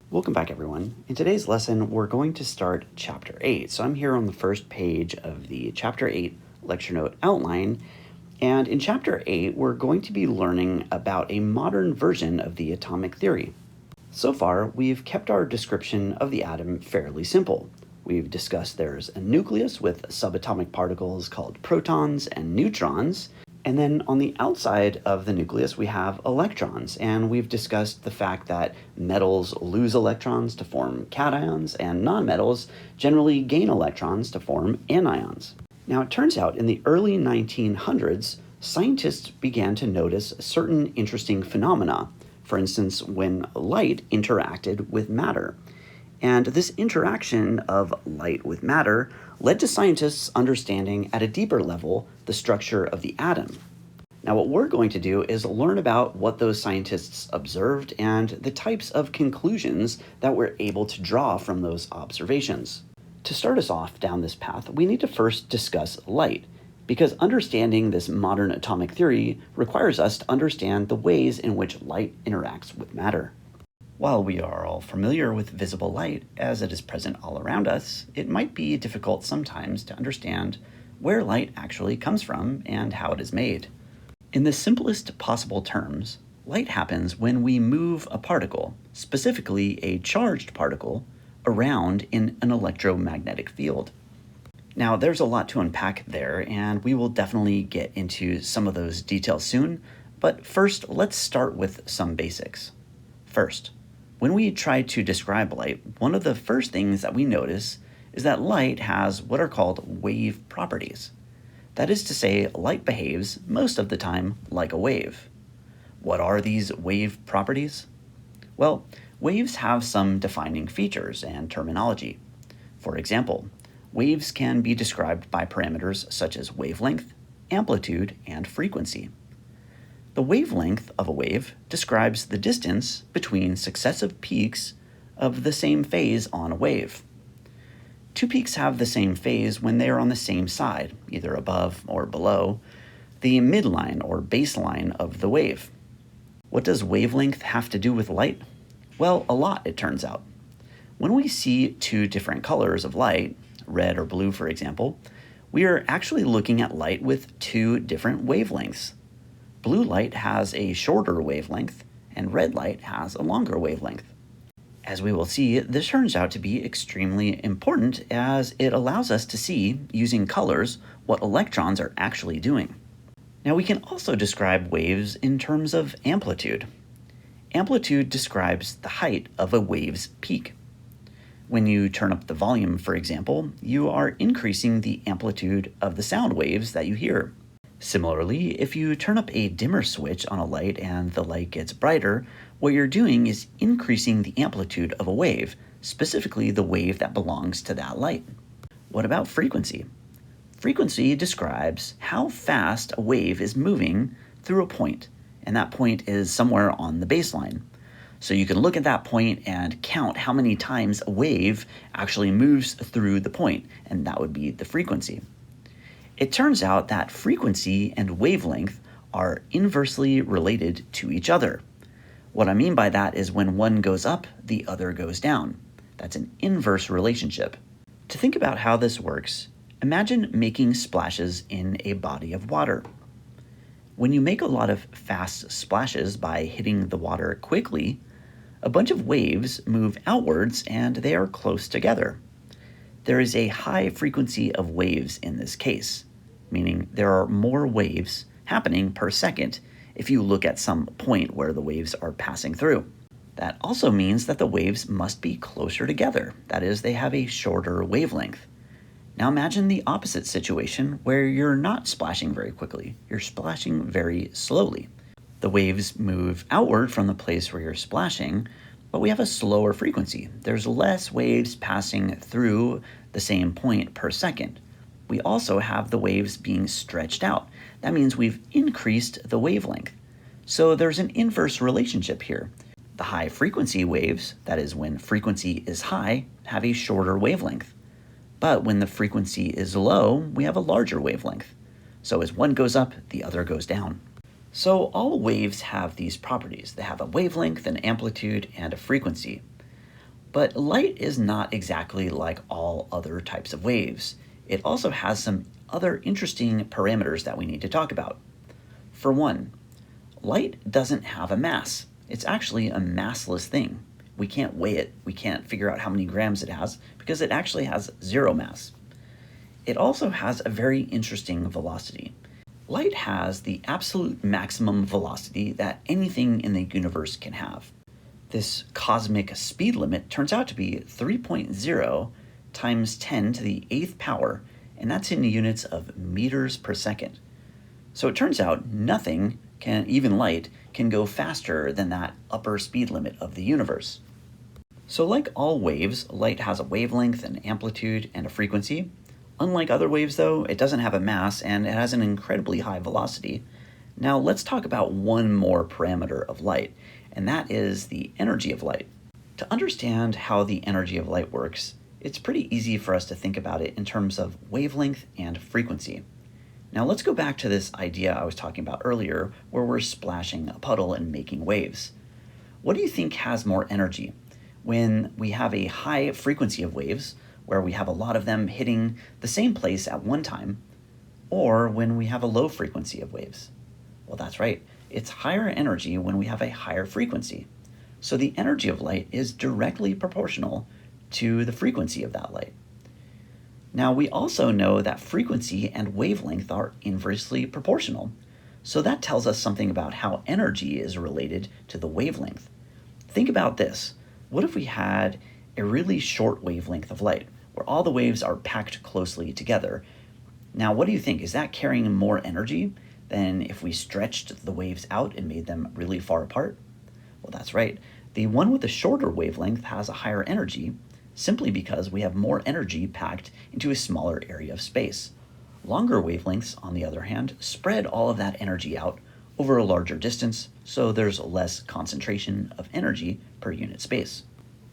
Welcome back, everyone. In today's lesson, we're going to start Chapter 8. So I'm here on the first page of the Chapter 8 lecture note outline. And in Chapter 8, we're going to be learning about a modern version of the atomic theory. So far, we've kept our description of the atom fairly simple. We've discussed there's a nucleus with subatomic particles called protons and neutrons. And then on the outside of the nucleus, we have electrons, and we've discussed the fact that metals lose electrons to form cations, and nonmetals generally gain electrons to form anions. Now, it turns out in the early 1900s, scientists began to notice certain interesting phenomena. For instance, when light interacted with matter. And this interaction of light with matter led to scientists understanding at a deeper level the structure of the atom. Now, what we're going to do is learn about what those scientists observed and the types of conclusions that we're able to draw from those observations. To start us off down this path, we need to first discuss light, because understanding this modern atomic theory requires us to understand the ways in which light interacts with matter. While we are all familiar with visible light as it is present all around us, it might be difficult sometimes to understand where light actually comes from and how it is made. In the simplest possible terms, light happens when we move a particle, specifically a charged particle, around in an electromagnetic field. Now, there's a lot to unpack there, and we will definitely get into some of those details soon, but first, let's start with some basics. First, when we try to describe light, one of the first things that we notice is that light has what are called wave properties. That is to say, light behaves most of the time like a wave. What are these wave properties? Well, waves have some defining features and terminology. For example, waves can be described by parameters such as wavelength, amplitude, and frequency. The wavelength of a wave describes the distance between successive peaks of the same phase on a wave. Two peaks have the same phase when they are on the same side, either above or below, the midline or baseline of the wave. What does wavelength have to do with light? Well, a lot, it turns out. When we see two different colors of light, red or blue for example, we are actually looking at light with two different wavelengths. Blue light has a shorter wavelength, and red light has a longer wavelength. As we will see, this turns out to be extremely important as it allows us to see, using colors, what electrons are actually doing. Now, we can also describe waves in terms of amplitude. Amplitude describes the height of a wave's peak. When you turn up the volume, for example, you are increasing the amplitude of the sound waves that you hear. Similarly, if you turn up a dimmer switch on a light and the light gets brighter, what you're doing is increasing the amplitude of a wave, specifically the wave that belongs to that light. What about frequency? Frequency describes how fast a wave is moving through a point, and that point is somewhere on the baseline. So you can look at that point and count how many times a wave actually moves through the point, and that would be the frequency. It turns out that frequency and wavelength are inversely related to each other. What I mean by that is when one goes up, the other goes down. That's an inverse relationship. To think about how this works, imagine making splashes in a body of water. When you make a lot of fast splashes by hitting the water quickly, a bunch of waves move outwards and they are close together. There is a high frequency of waves in this case, meaning there are more waves happening per second if you look at some point where the waves are passing through. That also means that the waves must be closer together. That is, they have a shorter wavelength. Now imagine the opposite situation where you're not splashing very quickly. You're splashing very slowly. The waves move outward from the place where you're splashing, but we have a slower frequency. There's less waves passing through the same point per second. We also have the waves being stretched out. That means we've increased the wavelength. So there's an inverse relationship here. The high frequency waves, that is when frequency is high, have a shorter wavelength. But when the frequency is low, we have a larger wavelength. So as one goes up, the other goes down. So all waves have these properties. They have a wavelength, an amplitude, and a frequency. But light is not exactly like all other types of waves. It also has some other interesting parameters that we need to talk about. For one, light doesn't have a mass. It's actually a massless thing. We can't weigh it. We can't figure out how many grams it has because it actually has zero mass. It also has a very interesting velocity. Light has the absolute maximum velocity that anything in the universe can have. This cosmic speed limit turns out to be 3.0 times 10 to the 8th power, and that's in units of meters per second. So it turns out nothing, even light, can go faster than that upper speed limit of the universe. So like all waves, light has a wavelength, an amplitude, and a frequency. Unlike other waves though, it doesn't have a mass and it has an incredibly high velocity. Now let's talk about one more parameter of light, and that is the energy of light. To understand how the energy of light works, it's pretty easy for us to think about it in terms of wavelength and frequency. Now let's go back to this idea I was talking about earlier where we're splashing a puddle and making waves. What do you think has more energy? When we have a high frequency of waves, where we have a lot of them hitting the same place at one time, or when we have a low frequency of waves? Well, that's right. It's higher energy when we have a higher frequency. So the energy of light is directly proportional to the frequency of that light. Now, we also know that frequency and wavelength are inversely proportional. So that tells us something about how energy is related to the wavelength. Think about this. What if we had a really short wavelength of light, where all the waves are packed closely together? Now, what do you think? Is that carrying more energy than if we stretched the waves out and made them really far apart? Well, that's right. The one with the shorter wavelength has a higher energy simply because we have more energy packed into a smaller area of space. Longer wavelengths, on the other hand, spread all of that energy out over a larger distance, so there's less concentration of energy per unit space.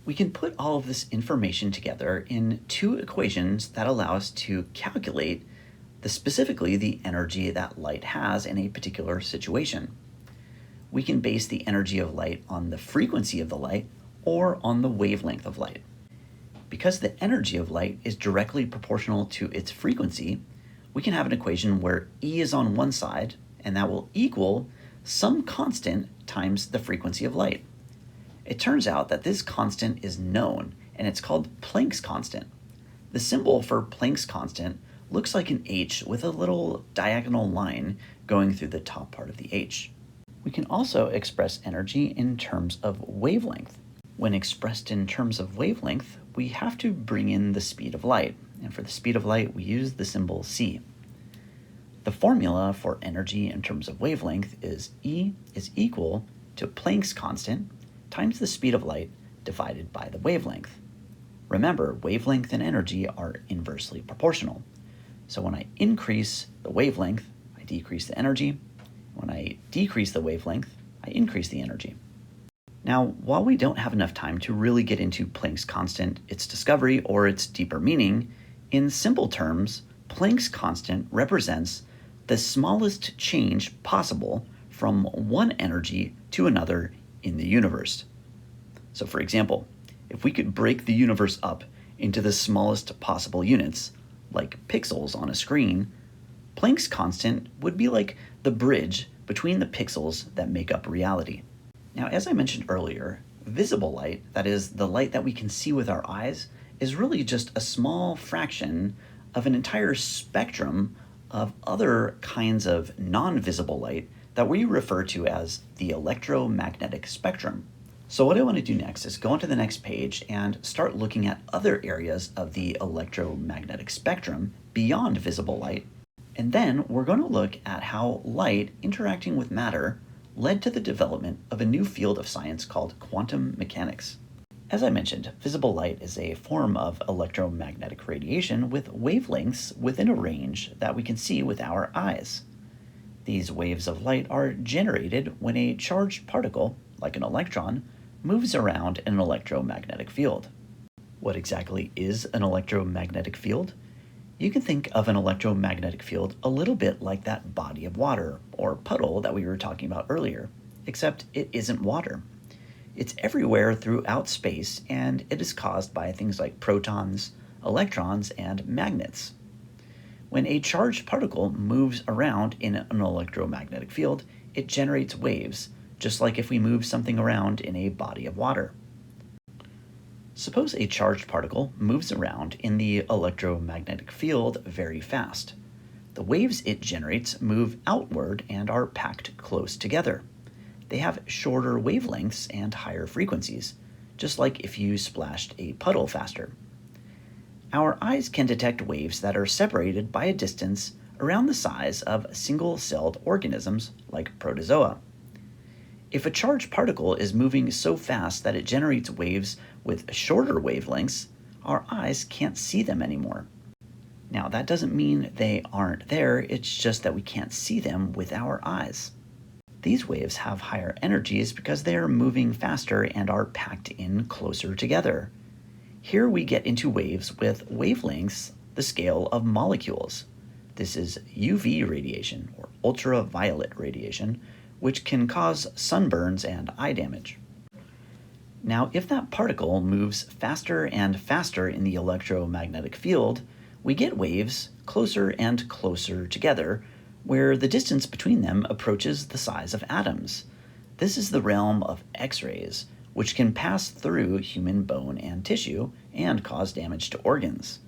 We can put all of this information together in two equations that allow us to calculate specifically the energy that light has in a particular situation. We can base the energy of light on the frequency of the light or on the wavelength of light. Because the energy of light is directly proportional to its frequency, we can have an equation where E is on one side, and that will equal some constant times the frequency of light. It turns out that this constant is known, and it's called Planck's constant. The symbol for Planck's constant looks like an H with a little diagonal line going through the top part of the H. We can also express energy in terms of wavelength. When expressed in terms of wavelength, we have to bring in the speed of light, and for the speed of light, we use the symbol c. The formula for energy in terms of wavelength is E is equal to Planck's constant times the speed of light divided by the wavelength. Remember, wavelength and energy are inversely proportional. So when I increase the wavelength, I decrease the energy. When I decrease the wavelength, I increase the energy. Now, while we don't have enough time to really get into Planck's constant, its discovery, or its deeper meaning, in simple terms, Planck's constant represents the smallest change possible from one energy to another in the universe. So for example, if we could break the universe up into the smallest possible units, like pixels on a screen, Planck's constant would be like the bridge between the pixels that make up reality. Now, as I mentioned earlier, visible light, that is, the light that we can see with our eyes, is really just a small fraction of an entire spectrum of other kinds of non-visible light that we refer to as the electromagnetic spectrum. So what I want to do next is go onto the next page and start looking at other areas of the electromagnetic spectrum beyond visible light. And then we're going to look at how light interacting with matter led to the development of a new field of science called quantum mechanics. As I mentioned, visible light is a form of electromagnetic radiation with wavelengths within a range that we can see with our eyes. These waves of light are generated when a charged particle, like an electron, moves around in an electromagnetic field. What exactly is an electromagnetic field? You can think of an electromagnetic field a little bit like that body of water or puddle that we were talking about earlier, except it isn't water. It's everywhere throughout space, and it is caused by things like protons, electrons, and magnets. When a charged particle moves around in an electromagnetic field, it generates waves, just like if we move something around in a body of water. Suppose a charged particle moves around in the electromagnetic field very fast. The waves it generates move outward and are packed close together. They have shorter wavelengths and higher frequencies, just like if you splashed a puddle faster. Our eyes can detect waves that are separated by a distance around the size of single-celled organisms like protozoa. If a charged particle is moving so fast that it generates waves with shorter wavelengths, our eyes can't see them anymore. Now, that doesn't mean they aren't there, it's just that we can't see them with our eyes. These waves have higher energies because they are moving faster and are packed in closer together. Here we get into waves with wavelengths the scale of molecules. This is UV radiation, or ultraviolet radiation, which can cause sunburns and eye damage. Now, if that particle moves faster and faster in the electromagnetic field, we get waves closer and closer together, where the distance between them approaches the size of atoms. This is the realm of X-rays, which can pass through human bone and tissue and cause damage to organs.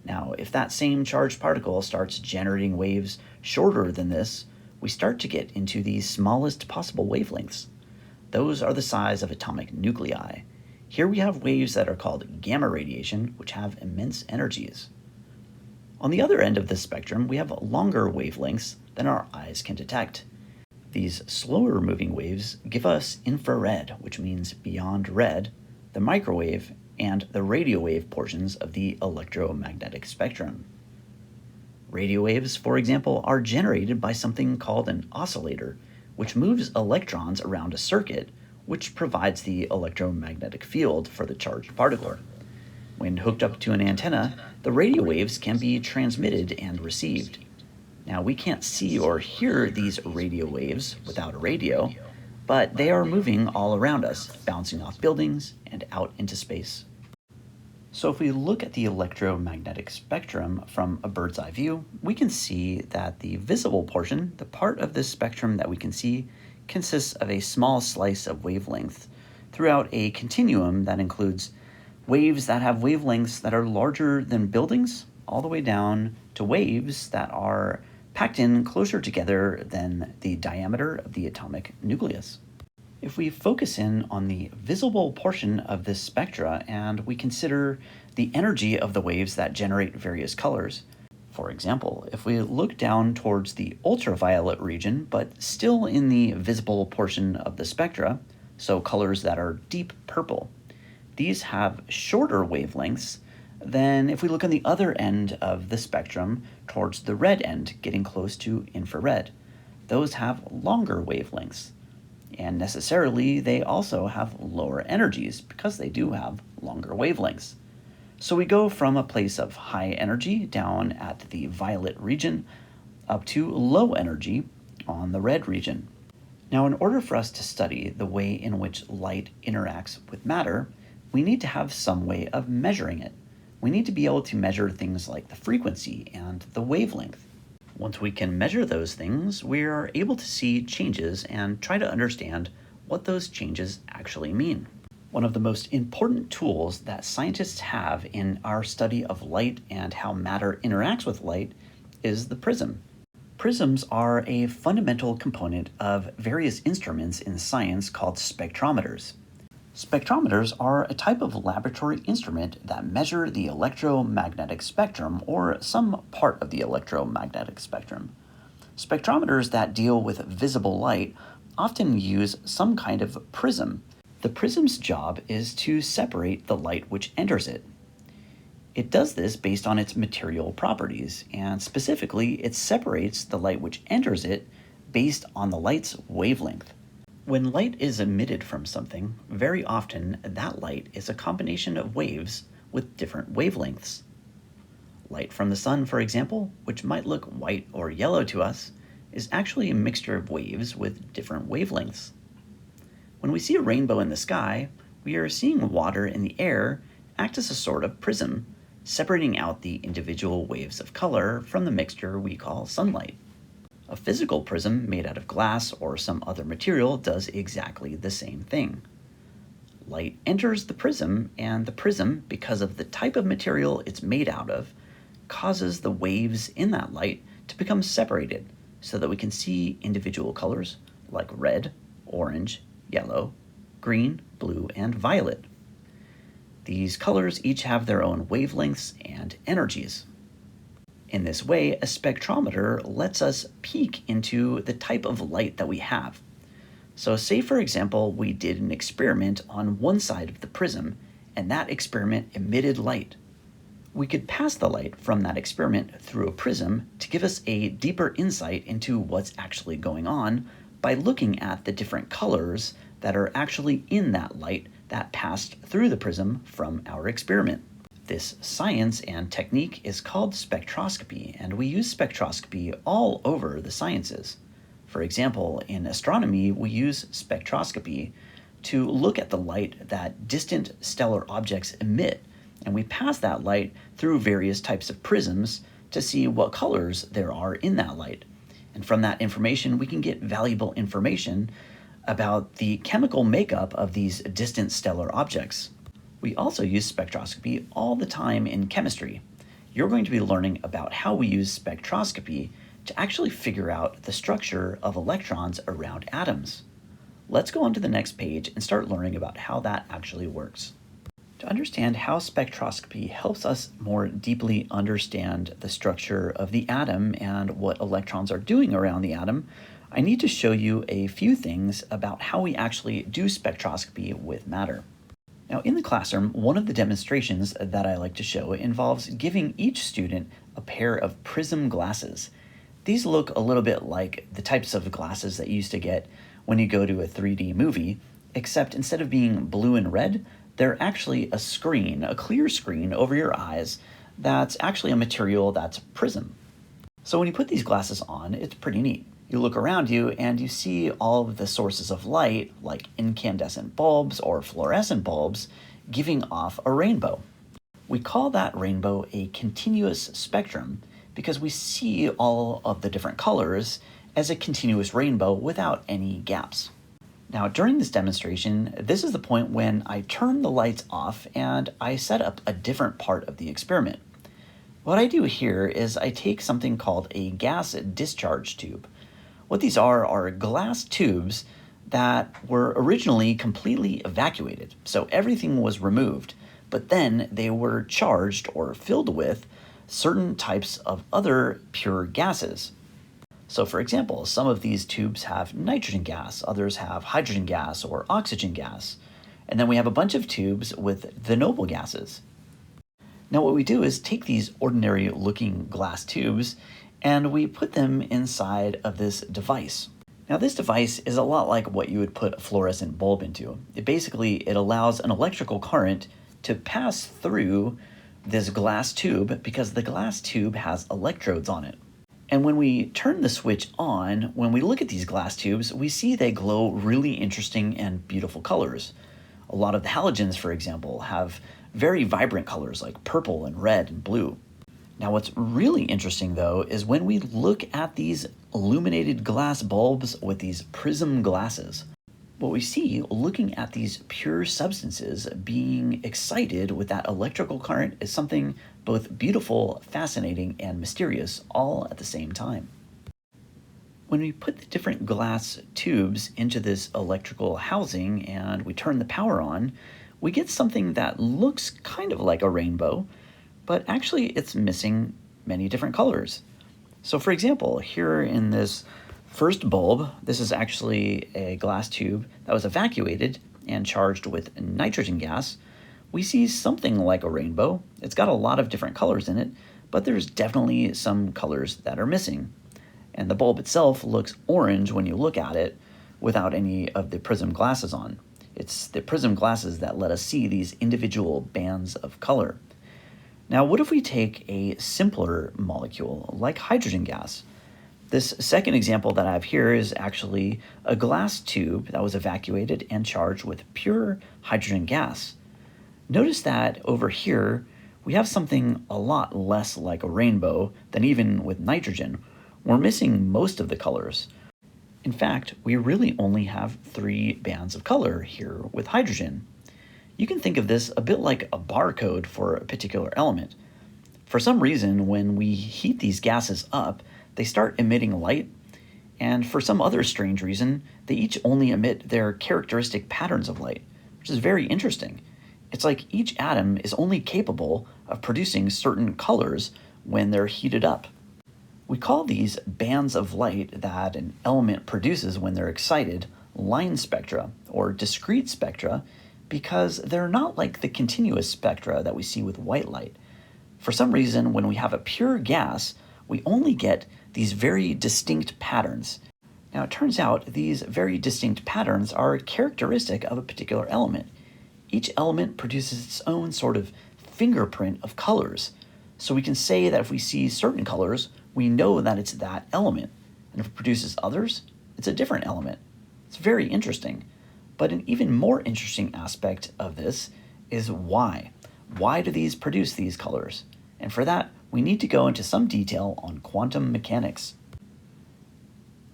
Now, if that same charged particle starts generating waves shorter than this, we start to get into the smallest possible wavelengths. Those are the size of atomic nuclei. Here we have waves that are called gamma radiation, which have immense energies. On the other end of the spectrum, we have longer wavelengths than our eyes can detect. These slower moving waves give us infrared, which means beyond red, the microwave, and the radio wave portions of the electromagnetic spectrum. Radio waves, for example, are generated by something called an oscillator, which moves electrons around a circuit, which provides the electromagnetic field for the charged particle. When hooked up to an antenna, the radio waves can be transmitted and received. Now, we can't see or hear these radio waves without a radio, but they are moving all around us, bouncing off buildings and out into space. So if we look at the electromagnetic spectrum from a bird's eye view, we can see that the visible portion, the part of this spectrum that we can see, consists of a small slice of wavelength throughout a continuum that includes waves that have wavelengths that are larger than buildings, all the way down to waves that are packed in closer together than the diameter of the atomic nucleus. If we focus in on the visible portion of this spectra and we consider the energy of the waves that generate various colors, for example, if we look down towards the ultraviolet region, but still in the visible portion of the spectra, so colors that are deep purple, these have shorter wavelengths than if we look on the other end of the spectrum towards the red end, getting close to infrared. Those have longer wavelengths, and necessarily they also have lower energies because they do have longer wavelengths. So we go from a place of high energy down at the violet region up to low energy on the red region. Now, in order for us to study the way in which light interacts with matter, we need to have some way of measuring it. We need to be able to measure things like the frequency and the wavelength. Once we can measure those things, we are able to see changes and try to understand what those changes actually mean. One of the most important tools that scientists have in our study of light and how matter interacts with light is the prism. Prisms are a fundamental component of various instruments in science called spectrometers. Spectrometers are a type of laboratory instrument that measure the electromagnetic spectrum or some part of the electromagnetic spectrum. Spectrometers that deal with visible light often use some kind of prism. The prism's job is to separate the light which enters it. It does this based on its material properties, and specifically, it separates the light which enters it based on the light's wavelength. When light is emitted from something, very often that light is a combination of waves with different wavelengths. Light from the sun, for example, which might look white or yellow to us, is actually a mixture of waves with different wavelengths. When we see a rainbow in the sky, we are seeing water in the air act as a sort of prism, separating out the individual waves of color from the mixture we call sunlight. A physical prism made out of glass or some other material does exactly the same thing. Light enters the prism, and the prism, because of the type of material it's made out of, causes the waves in that light to become separated so that we can see individual colors like red, orange, yellow, green, blue, and violet. These colors each have their own wavelengths and energies. In this way, a spectrometer lets us peek into the type of light that we have. So say, for example, we did an experiment on one side of the prism, and that experiment emitted light. We could pass the light from that experiment through a prism to give us a deeper insight into what's actually going on by looking at the different colors that are actually in that light that passed through the prism from our experiment. This science and technique is called spectroscopy, and we use spectroscopy all over the sciences. For example, in astronomy, we use spectroscopy to look at the light that distant stellar objects emit, and we pass that light through various types of prisms to see what colors there are in that light. And from that information, we can get valuable information about the chemical makeup of these distant stellar objects. We also use spectroscopy all the time in chemistry. You're going to be learning about how we use spectroscopy to actually figure out the structure of electrons around atoms. Let's go on to the next page and start learning about how that actually works. To understand how spectroscopy helps us more deeply understand the structure of the atom and what electrons are doing around the atom, I need to show you a few things about how we actually do spectroscopy with matter. Now, in the classroom, one of the demonstrations that I like to show involves giving each student a pair of prism glasses. These look a little bit like the types of glasses that you used to get when you go to a 3D movie, except instead of being blue and red, they're actually a screen, a clear screen over your eyes that's actually a material that's prism. So when you put these glasses on, it's pretty neat. You look around you and you see all of the sources of light, like incandescent bulbs or fluorescent bulbs, giving off a rainbow. We call that rainbow a continuous spectrum because we see all of the different colors as a continuous rainbow without any gaps. Now, during this demonstration, this is the point when I turn the lights off and I set up a different part of the experiment. What I do here is I take something called a gas discharge tube. What these are glass tubes that were originally completely evacuated, so everything was removed, but then they were charged or filled with certain types of other pure gases. So for example, some of these tubes have nitrogen gas, others have hydrogen gas or oxygen gas, and then we have a bunch of tubes with the noble gases. Now what we do is take these ordinary looking glass tubes and we put them inside of this device. Now this device is a lot like what you would put a fluorescent bulb into. It allows an electrical current to pass through this glass tube because the glass tube has electrodes on it. And when we turn the switch on, when we look at these glass tubes, we see they glow really interesting and beautiful colors. A lot of the halogens, for example, have very vibrant colors like purple and red and blue. Now what's really interesting though is when we look at these illuminated glass bulbs with these prism glasses. What we see looking at these pure substances being excited with that electrical current is something both beautiful, fascinating, and mysterious all at the same time. When we put the different glass tubes into this electrical housing and we turn the power on, we get something that looks kind of like a rainbow, but actually it's missing many different colors. So for example, here in this first bulb, this is actually a glass tube that was evacuated and charged with nitrogen gas. We see something like a rainbow. It's got a lot of different colors in it, but there's definitely some colors that are missing. And the bulb itself looks orange when you look at it without any of the prism glasses on. It's the prism glasses that let us see these individual bands of color. Now, what if we take a simpler molecule like hydrogen gas? This second example that I have here is actually a glass tube that was evacuated and charged with pure hydrogen gas. Notice that over here, we have something a lot less like a rainbow than even with nitrogen. We're missing most of the colors. In fact, we really only have 3 bands of color here with hydrogen. You can think of this a bit like a barcode for a particular element. For some reason, when we heat these gases up, they start emitting light, and for some other strange reason, they each only emit their characteristic patterns of light, which is very interesting. It's like each atom is only capable of producing certain colors when they're heated up. We call these bands of light that an element produces when they're excited line spectra, or discrete spectra, because they're not like the continuous spectra that we see with white light. For some reason, when we have a pure gas, we only get these very distinct patterns. Now, it turns out these very distinct patterns are characteristic of a particular element. Each element produces its own sort of fingerprint of colors. So we can say that if we see certain colors, we know that it's that element. And if it produces others, it's a different element. It's very interesting. But an even more interesting aspect of this is why. Why do these produce these colors? And for that, we need to go into some detail on quantum mechanics.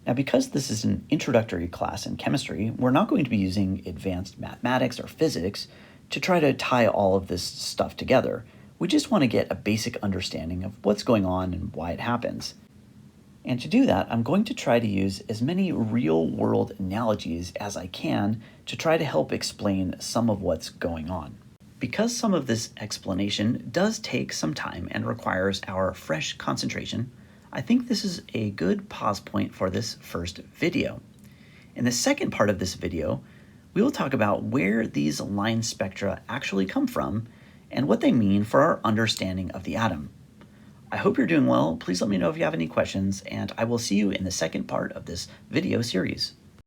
Now, because this is an introductory class in chemistry, we're not going to be using advanced mathematics or physics to try to tie all of this stuff together. We just want to get a basic understanding of what's going on and why it happens. And to do that, I'm going to try to use as many real-world analogies as I can to try to help explain some of what's going on. Because some of this explanation does take some time and requires our fresh concentration, I think this is a good pause point for this first video. In the second part of this video, we will talk about where these line spectra actually come from and what they mean for our understanding of the atom. I hope you're doing well. Please let me know if you have any questions, and I will see you in the second part of this video series.